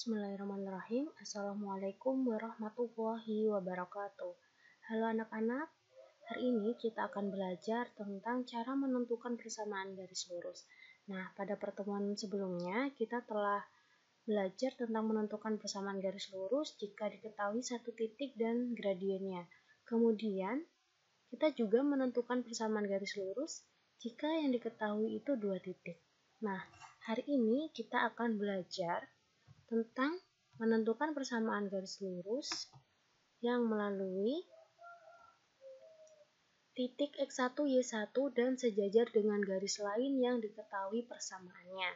Bismillahirrahmanirrahim. Assalamualaikum warahmatullahi wabarakatuh. Halo anak-anak, hari ini kita akan belajar tentang cara menentukan persamaan garis lurus. Nah, pada pertemuan sebelumnya kita telah belajar tentang menentukan persamaan garis lurus jika diketahui satu titik dan gradiennya. Kemudian, kita juga menentukan persamaan garis lurus jika yang diketahui itu dua titik. Nah, hari ini kita akan belajar tentang menentukan persamaan garis lurus yang melalui titik X1, Y1 dan sejajar dengan garis lain yang diketahui persamaannya.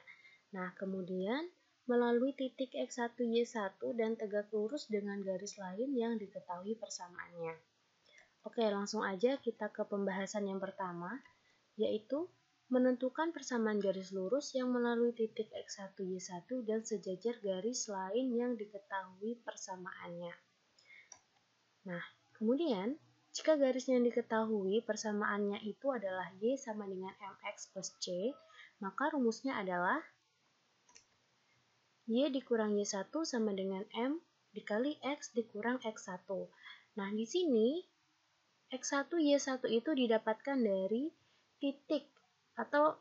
Nah, kemudian melalui titik X1, Y1 dan tegak lurus dengan garis lain yang diketahui persamaannya. Oke, langsung aja kita ke pembahasan yang pertama, yaitu menentukan persamaan garis lurus yang melalui titik X1, Y1 dan sejajar garis lain yang diketahui persamaannya. Nah, kemudian, jika garis yang diketahui persamaannya itu adalah Y sama dengan MX plus C, maka rumusnya adalah Y dikurang Y1 sama dengan M dikali X dikurang X1. Nah, di sini X1, Y1 itu didapatkan dari titik atau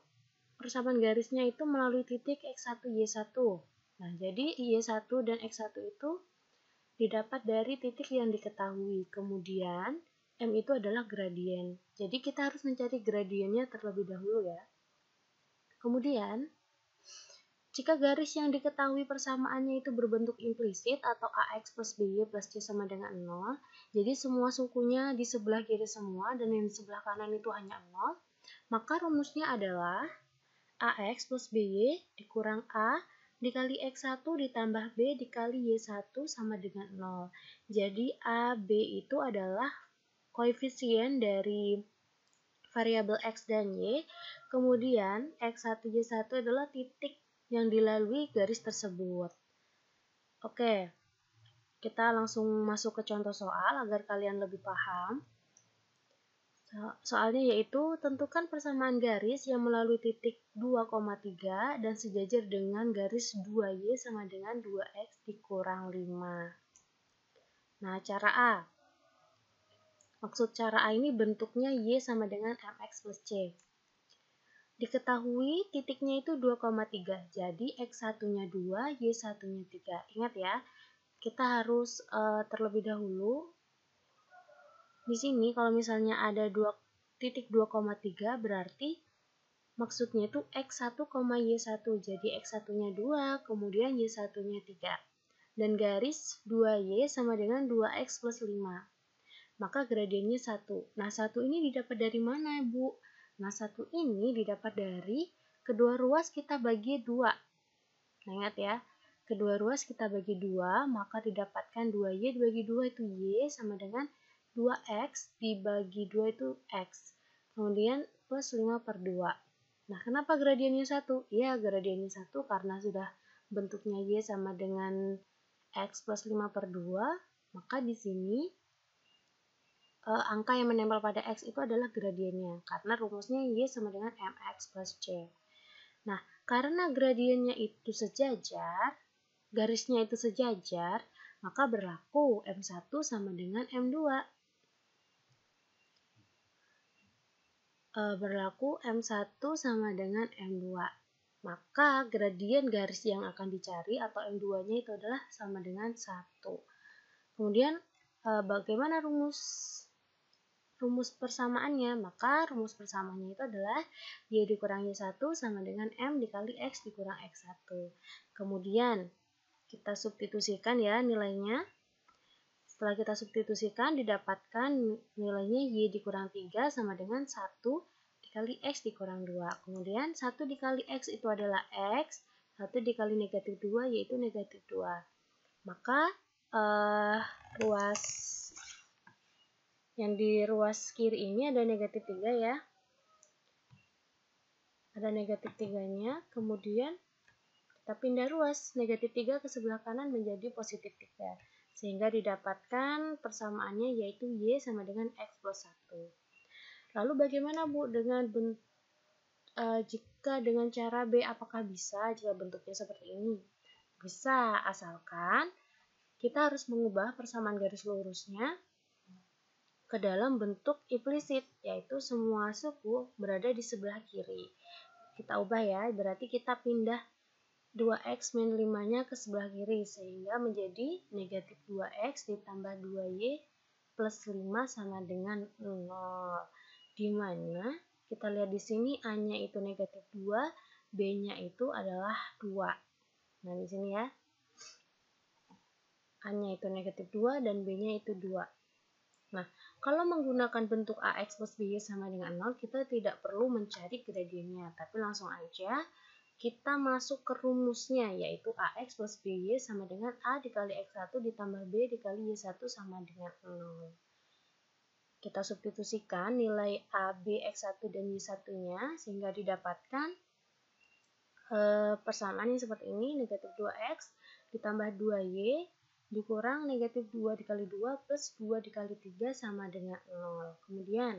persamaan garisnya itu melalui titik X1, Y1. Nah, jadi Y1 dan X1 itu didapat dari titik yang diketahui. Kemudian, M itu adalah gradien. Jadi, kita harus mencari gradiennya terlebih dahulu ya. Kemudian, jika garis yang diketahui persamaannya itu berbentuk implisit atau AX plus BY plus C sama dengan 0, jadi semua sukunya di sebelah kiri semua dan yang di sebelah kanan itu hanya 0, maka rumusnya adalah AX plus BY dikurang A dikali X1 ditambah B dikali Y1 sama dengan 0. Jadi A, B itu adalah koefisien dari variabel X dan Y. Kemudian X1, Y1 adalah titik yang dilalui garis tersebut. Oke, kita langsung masuk ke contoh soal agar kalian lebih paham. Soalnya yaitu tentukan persamaan garis yang melalui titik 2,3 dan sejajar dengan garis 2Y sama dengan 2X dikurang 5. Nah, cara A. Maksud cara A ini bentuknya Y sama dengan MX plus C. Diketahui titiknya itu 2,3. Jadi X1-nya 2, Y1-nya 3. Ingat ya, kita harus terlebih dahulu di sini kalau misalnya ada titik 2,3 berarti maksudnya itu X1, Y1. Jadi X1-nya 2, kemudian Y1-nya 3. Dan garis 2Y sama dengan 2X plus 5. Maka gradiennya 1. Nah, 1 ini didapat dari mana, Bu? Nah, 1 ini didapat dari kedua ruas kita bagi 2. Nah, ingat ya, kedua ruas kita bagi 2, maka didapatkan 2Y dibagi 2 itu Y sama dengan 2X dibagi 2 itu X. Kemudian plus 5 per 2. Nah, kenapa gradiennya 1? Ya, gradiennya 1 karena sudah bentuknya Y sama dengan X plus 5 per 2. Maka di sini angka yang menempel pada X itu adalah gradiennya. Karena rumusnya Y sama dengan MX plus C. Nah, karena gradiennya itu sejajar, garisnya itu sejajar, maka berlaku M1 sama dengan M2. Berlaku M1 sama dengan M2. Maka gradien garis yang akan dicari atau M2-nya itu adalah sama dengan 1. Kemudian bagaimana rumus persamaannya? Maka rumus persamaannya itu adalah Y dikurang Y1 sama dengan M dikali X dikurang X1. Kemudian kita substitusikan ya nilainya. Setelah kita substitusikan, didapatkan nilainya Y dikurang 3 sama dengan 1 dikali X dikurang 2. Kemudian 1 dikali X itu adalah X, 1 dikali negatif 2 yaitu negatif 2. Maka ruas yang di ruas kiri ini ada negatif 3 ya. Ada negatif 3-nya, kemudian kita pindah ruas negatif 3 ke sebelah kanan menjadi positif 3. Sehingga didapatkan persamaannya yaitu Y sama dengan X plus 1. Lalu bagaimana Bu dengan jika dengan cara B, apakah bisa jika bentuknya seperti ini? Bisa, asalkan kita harus mengubah persamaan garis lurusnya ke dalam bentuk implisit, yaitu semua suku berada di sebelah kiri. Kita ubah ya, berarti kita pindah 2x min 5-nya ke sebelah kiri, sehingga menjadi negatif 2x ditambah 2y plus 5 sama dengan 0. Dimana kita lihat di sini A-nya itu negatif 2, B-nya itu adalah 2. Nah, di sini ya. A-nya itu negatif 2 dan B-nya itu 2. Nah, kalau menggunakan bentuk AX plus BY sama dengan 0, kita tidak perlu mencari gradiennya, tapi langsung aja kita masuk ke rumusnya, yaitu AX plus BY sama dengan A dikali X1 ditambah B dikali Y1 sama dengan 0. Kita substitusikan nilai A, B, X1 dan Y1-nya, sehingga didapatkan persamaan yang seperti ini, negatif 2X ditambah 2Y dikurang negatif 2 dikali 2 plus 2 dikali 3 sama dengan 0. Kemudian,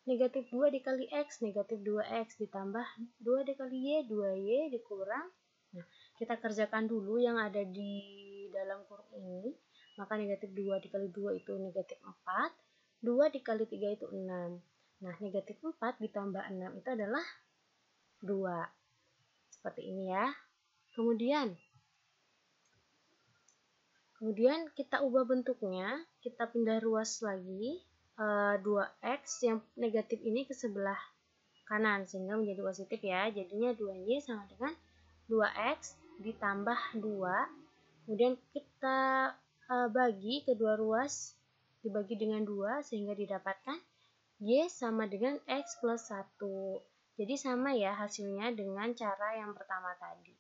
negatif 2 dikali X, negatif 2X ditambah 2 dikali Y, 2Y dikurang. Nah, kita kerjakan dulu yang ada di dalam kurung ini. Maka negatif 2 dikali 2 itu negatif 4. 2 dikali 3 itu 6. Nah, negatif 4 ditambah 6 itu adalah 2. Seperti ini ya. Kemudian kita ubah bentuknya, kita pindah ruas lagi 2x yang negatif ini ke sebelah kanan sehingga menjadi positif ya. Jadinya 2y sama dengan 2x ditambah 2. Kemudian kita bagi kedua ruas dibagi dengan 2 sehingga didapatkan y sama dengan x plus 1. Jadi sama ya hasilnya dengan cara yang pertama tadi.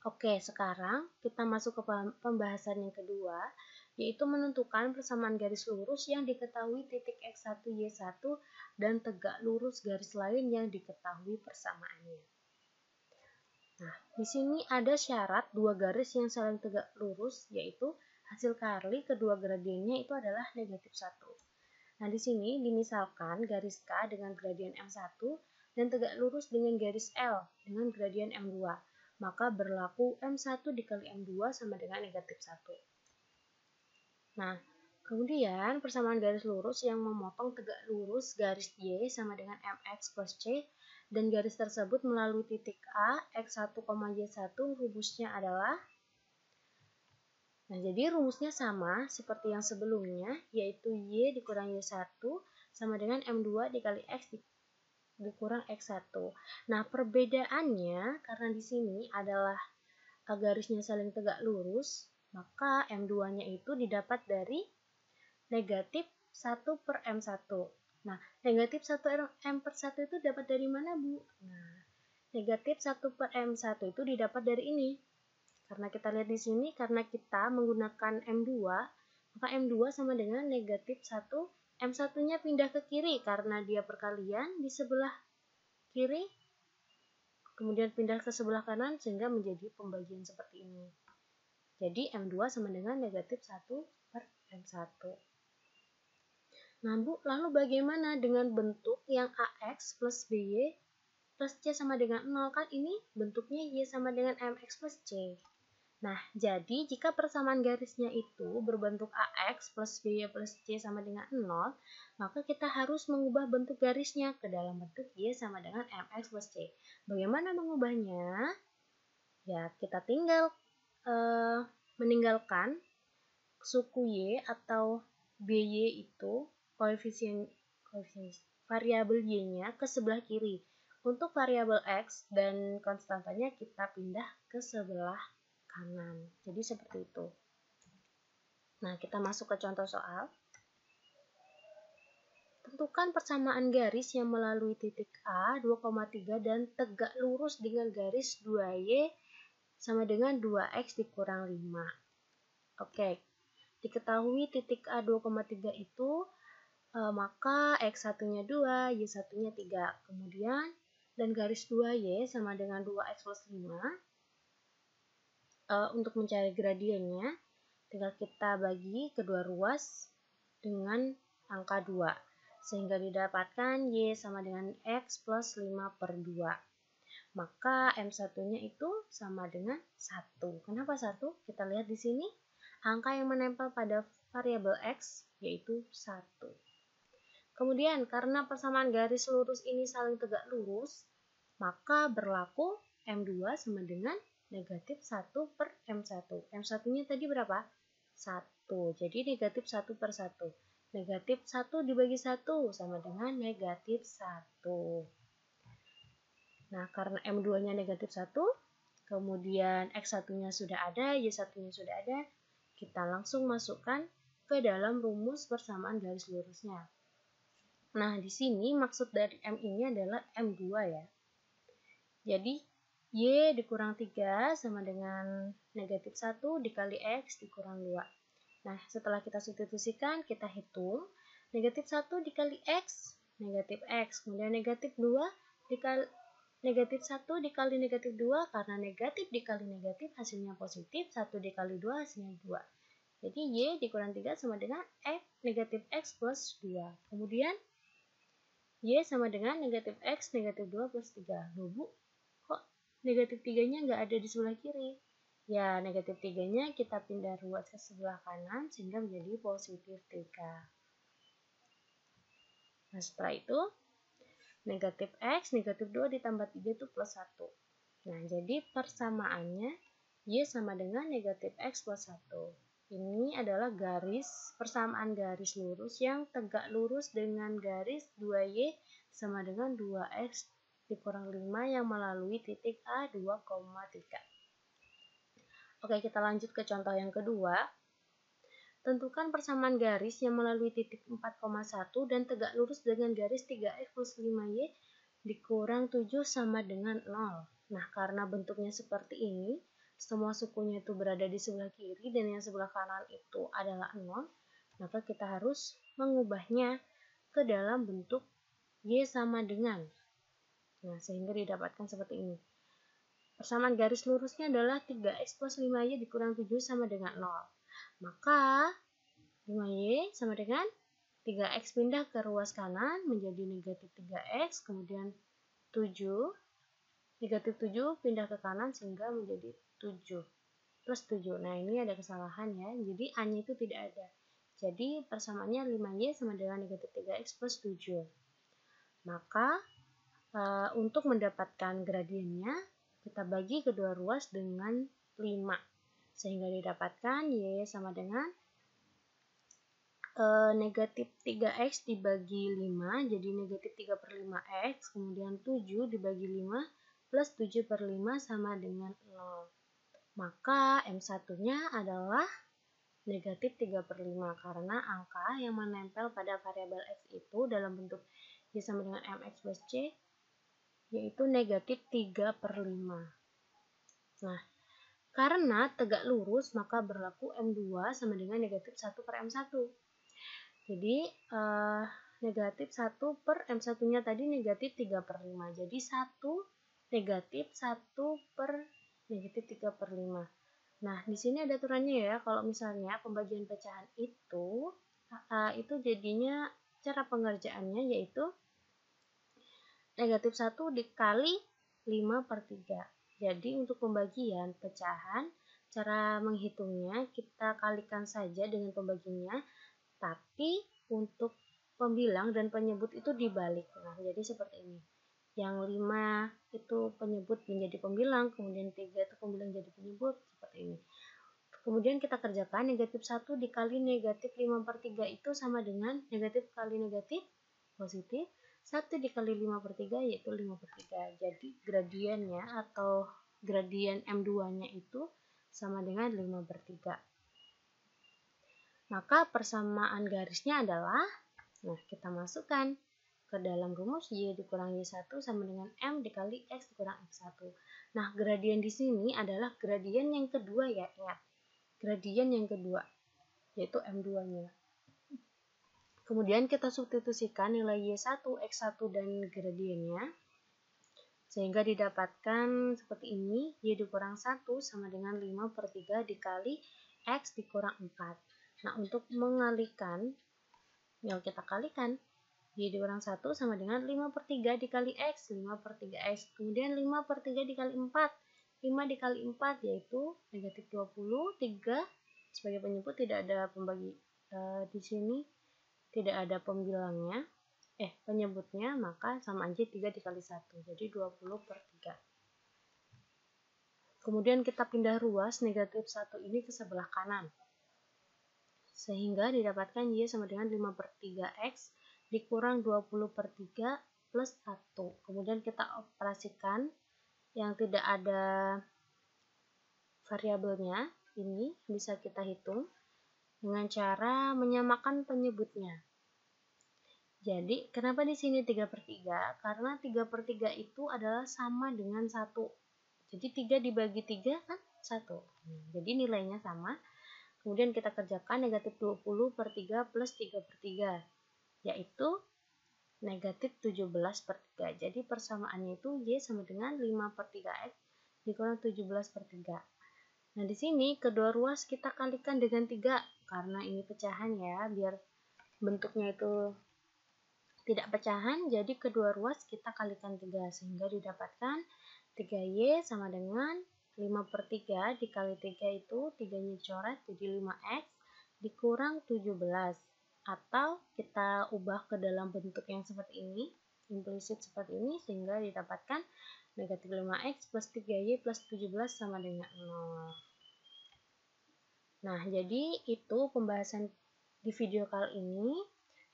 Oke, sekarang kita masuk ke pembahasan yang kedua, yaitu menentukan persamaan garis lurus yang diketahui titik X1, Y1, dan tegak lurus garis lain yang diketahui persamaannya. Nah, di sini ada syarat dua garis yang saling tegak lurus, yaitu hasil kali kedua gradiennya itu adalah negatif 1. Nah, di sini dimisalkan garis K dengan gradien M1 dan tegak lurus dengan garis L dengan gradien M2. Maka berlaku M1 dikali M2 sama dengan negatif 1. Nah, kemudian persamaan garis lurus yang memotong tegak lurus garis Y sama dengan MX plus C dan garis tersebut melalui titik A, X1, Y1 rumusnya adalah. Nah, jadi rumusnya sama seperti yang sebelumnya, yaitu Y dikurang Y1 sama dengan M2 dikali X dikurang X1. Nah, perbedaannya karena di sini adalah garisnya saling tegak lurus, maka M2-nya itu didapat dari negatif 1 per M1. Nah, negatif 1 M per 1 itu dapat dari mana, Bu? Nah, negatif 1 per M1 itu didapat dari ini. Karena kita lihat di sini, karena kita menggunakan M2, maka M2 sama dengan negatif 1. M1-nya pindah ke kiri karena dia perkalian di sebelah kiri, kemudian pindah ke sebelah kanan sehingga menjadi pembagian seperti ini. Jadi M2 sama dengan negatif 1 per M1. Nah, Bu, lalu bagaimana dengan bentuk yang AX plus BY plus C sama dengan 0? Kan ini bentuknya Y sama dengan MX plus C. Nah, jadi jika persamaan garisnya itu berbentuk AX plus BY plus C sama dengan 0, maka kita harus mengubah bentuk garisnya ke dalam bentuk Y sama dengan MX plus C. Bagaimana mengubahnya? Ya, kita tinggal meninggalkan suku Y atau BY itu, koefisien variabel Y-nya ke sebelah kiri. Untuk variabel X dan konstantanya kita pindah ke sebelah kanan. Jadi seperti itu. Nah, kita masuk ke contoh soal. Tentukan persamaan garis yang melalui titik A 2,3 dan tegak lurus dengan garis 2Y sama dengan 2X dikurang 5. Oke, diketahui titik A 2,3 itu maka X1-nya 2, Y1-nya 3. Kemudian, dan garis 2Y sama dengan 2X plus 5. Untuk mencari gradiennya, tinggal kita bagi kedua ruas dengan angka 2, sehingga didapatkan Y sama dengan X plus 5 per 2. maka M1-nya itu sama dengan 1. Kenapa 1? Kita lihat di sini, angka yang menempel pada variabel X yaitu 1. Kemudian, karena persamaan garis lurus ini saling tegak lurus, maka berlaku M2 sama dengan negatif 1 per M1. M1-nya tadi berapa? 1. Jadi negatif 1 per 1. Negatif 1 dibagi 1 sama dengan negatif 1. Nah, karena M2-nya negatif 1, kemudian X1-nya sudah ada, Y1-nya sudah ada, kita langsung masukkan ke dalam rumus persamaan garis lurusnya. Nah, di sini maksud dari M ini adalah M2 ya. Jadi, Y dikurang 3 sama dengan negatif 1 dikali X dikurang 2. Nah, setelah kita substitusikan, kita hitung. Negatif 1 dikali X, negatif X. Kemudian negatif 2 dikali negatif 1 dikali negatif 2, karena negatif dikali negatif hasilnya positif, 1 dikali 2 hasilnya 2. Jadi Y dikurang 3 sama dengan X, negatif X plus 2. Kemudian Y sama dengan negatif X negatif 2 plus 3. Loh Bu, kok negatif 3-nya nggak ada di sebelah kiri? Ya, negatif 3-nya kita pindah ruas ke sebelah kanan sehingga menjadi positif 3. Nah, setelah itu negatif X, negatif 2 ditambah 3 itu plus 1. Nah, jadi persamaannya Y sama dengan negatif X plus 1. Ini adalah persamaan garis lurus yang tegak lurus dengan garis 2Y sama dengan 2X dikurang 5 yang melalui titik A 2,3. Oke, kita lanjut ke contoh yang kedua. Tentukan persamaan garis yang melalui titik 4,1 dan tegak lurus dengan garis 3X plus 5Y dikurang 7 sama dengan 0. Nah, karena bentuknya seperti ini, semua sukunya itu berada di sebelah kiri dan yang sebelah kanan itu adalah 0, maka kita harus mengubahnya ke dalam bentuk Y sama dengan. Nah, sehingga didapatkan seperti ini. Persamaan garis lurusnya adalah 3X plus 5Y dikurang 7 sama dengan 0. Maka 5Y sama dengan 3X pindah ke ruas kanan menjadi negatif 3X, kemudian 7, negatif 7 pindah ke kanan sehingga menjadi 7 plus 7. Nah, ini ada kesalahan ya, jadi A-nya itu tidak ada. Jadi persamaannya 5Y sama dengan negatif 3X plus 7. Maka untuk mendapatkan gradiennya, kita bagi kedua ruas dengan 5. Sehingga didapatkan Y sama dengan negatif 3X dibagi 5, jadi negatif 3 per 5X, kemudian 7 dibagi 5, plus 7 per 5 sama dengan 0. Maka M1-nya adalah negatif 3 per 5, karena angka yang menempel pada variabel X itu dalam bentuk Y sama dengan MX plus C, yaitu negatif 3 per 5. Nah, karena tegak lurus, maka berlaku M2 sama dengan negatif 1 per M1. Jadi, negatif 1 per M1-nya tadi negatif 3 per 5. Jadi, 1 negatif 1 per negatif 3 per 5. Nah, di sini ada aturannya ya, kalau misalnya pembagian pecahan itu jadinya cara pengerjaannya yaitu negatif 1 dikali 5 per 3. Jadi untuk pembagian pecahan, cara menghitungnya kita kalikan saja dengan pembagiannya, tapi untuk pembilang dan penyebut itu dibalik. Nah, jadi seperti ini. Yang 5 itu penyebut menjadi pembilang, kemudian 3 itu pembilang jadi penyebut, seperti ini. Kemudian kita kerjakan negatif 1 dikali negatif 5 per 3 itu sama dengan negatif kali negatif, positif. 1 dikali 5 per 3 yaitu 5 per 3. Jadi gradiennya atau gradien M2-nya itu sama dengan 5 per 3. Maka persamaan garisnya adalah, nah kita masukkan ke dalam rumus Y dikurang Y1 sama dengan M dikali X dikurang X1. Nah, gradien di sini adalah gradien yang kedua ya, ingat. Gradien yang kedua, yaitu M2-nya. Kemudian kita substitusikan nilai Y1, X1, dan gradiennya. Sehingga didapatkan seperti ini, Y dikurang 1 sama dengan 5 per 3 dikali X dikurang 4. Nah, untuk mengalihkan, yang kita kalikan, Y dikurang 1 sama dengan 5/3 dikali X, 5/3X. Kemudian 5/3 dikali 4. 5 dikali 4 yaitu negatif 20. 3 sebagai penyebut tidak ada pembagi di sini, tidak ada pembilangnya, penyebutnya, maka sama aja 3 dikali 1. Jadi 20/3. Kemudian kita pindah ruas negatif 1 ini ke sebelah kanan. Sehingga didapatkan Y sama dengan 5/3X dikurang 20/3 plus 1. Kemudian kita operasikan yang tidak ada variabelnya, ini bisa kita hitung dengan cara menyamakan penyebutnya. Jadi, kenapa di sini 3/3? Karena 3/3 itu adalah sama dengan 1. Jadi 3 dibagi 3 kan 1. Jadi nilainya sama. Kemudian kita kerjakan negatif 20/3 plus 3/3, yaitu negatif 17/3. Jadi persamaannya itu Y sama dengan 5/3X dikurang 17/3. Nah, di sini kedua ruas kita kalikan dengan 3, karena ini pecahan ya, biar bentuknya itu tidak pecahan, jadi kedua ruas kita kalikan 3, sehingga didapatkan 3Y sama dengan 5/3 dikali 3 itu 3-nya coret jadi 5X dikurang 17. Atau kita ubah ke dalam bentuk yang seperti ini, implisit seperti ini, sehingga didapatkan negatif 5X plus 3Y plus 17 sama dengan 0. Nah, jadi itu pembahasan di video kali ini.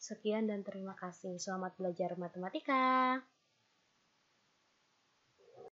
Sekian dan terima kasih. Selamat belajar matematika.